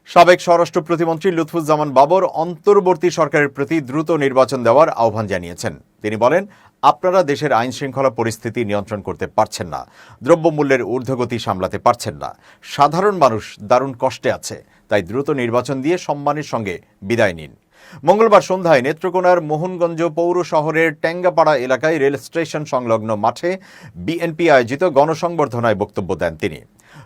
সাবেক স্বরাষ্ট্র প্রতিমন্ত্রী লুৎফুজ্জামান বাবর অন্তর্বর্তী সরকারের প্রতি দ্রুত নির্বাচন দেওয়ার আহ্বান জানিয়েছেন। তিনি বলেন, আপনারা দেশের আইন শৃঙ্খলা পরিস্থিতি নিয়ন্ত্রণ করতে পারছেন না, দ্রব্যমূল্যের ঊর্ধ্বগতি সামলাতে পারছেন না, সাধারণ মানুষ দারুণ কষ্টে আছে, তাই দ্রুত নির্বাচন দিয়ে সম্মানের সঙ্গে বিদায় নিন। মঙ্গলবার সন্ধ্যায় নেত্রকোনার মোহনগঞ্জ পৌর শহরের ট্যাঙ্গাপাড়া এলাকায় রেল স্টেশন সংলগ্ন মাঠে বিএনপি আয়োজিত গণসংবর্ধনায় বক্তব্য দেন তিনি।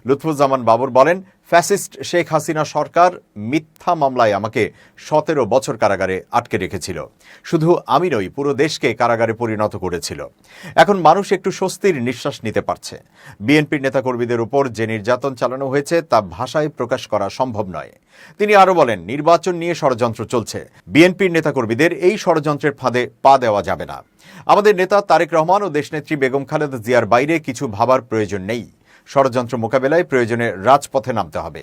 লুৎফুজ্জামান বাবর বলেন, ফ্যাসিস্ট শেখ হাসিনা সরকার মিথ্যা মামলায় আমাকে 17 বছর কারাগারে আটকে রেখেছিল। শুধু আমি নই, পুরো দেশকে কারাগারে পরিণত করেছিল। এখন মানুষ একটু স্বস্তির নিঃশ্বাস নিতে পারছে। বিএনপির নেতাকর্মীদের উপর যে নির্যাতন চালানো হয়েছে তা ভাষায় প্রকাশ করা সম্ভব নয়। তিনি আরও বলেন, নির্বাচন নিয়ে ষড়যন্ত্র চলছে। বিএনপির নেতাকর্মীদের এই ষড়যন্ত্রের ফাঁদে পা দেওয়া যাবে না। আমাদের নেতা তারেক রহমান ও দেশনেত্রী বেগম খালেদা জিয়ার বাইরে কিছু ভাবার প্রয়োজন নেই। ষড়যন্ত্র মোকাবেলায় প্রয়োজনে রাজপথে নামতে হবে।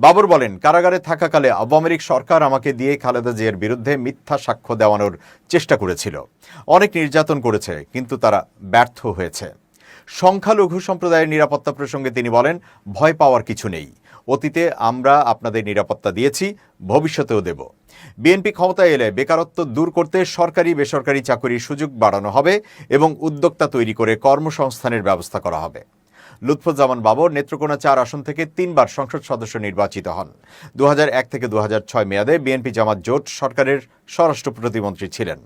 বাবর বলেন, কারাগারে থাকাকালে আওয়ামী লীগ সরকার আমাকে দিয়ে খালেদা জিয়ার বিরুদ্ধে মিথ্যা সাক্ষ্য দেওয়ানোর চেষ্টা করেছিল। অনেক নির্যাতন করেছে, কিন্তু তারা ব্যর্থ হয়েছে। সংখ্যালঘু সম্প্রদায়ের নিরাপত্তা প্রসঙ্গে তিনি বলেন, ভয় পাওয়ার কিছু নেই। অতীতে আমরা আপনাদের নিরাপত্তা দিয়েছি, ভবিষ্যতেও দেব। বিএনপি ক্ষমতায় এলে বেকারত্ব দূর করতে সরকারি বেসরকারি চাকরির সুযোগ বাড়ানো হবে এবং উদ্যোক্তা তৈরি করে কর্মসংস্থানের ব্যবস্থা করা হবে। লুৎফুজ্জামান বাবর নেত্রকোনা 4 আসন থেকে 3 বার সংসদ সদস্য নির্বাচিত হন। 2001 থেকে 2006 মেয়াদে বিএনপি জামাত জোট সরকারের স্বরাষ্ট্র প্রতিমন্ত্রী ছিলেন।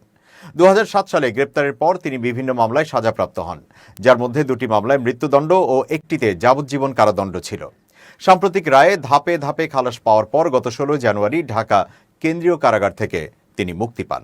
2007 সালে গ্রেপ্তারের পর তিনি বিভিন্ন মামলায় সাজাপ্রাপ্ত হন, যার মধ্যে 2টি মামলায় মৃত্যুদণ্ড ও একটিতে যাবজ্জীবন কারাদণ্ড ছিল। সাম্প্রতিক রায়ে ধাপে ধাপে খালাস পাওয়ার পর গত 16 জানুয়ারি ঢাকা কেন্দ্রীয় কারাগার থেকে তিনি মুক্তি পান।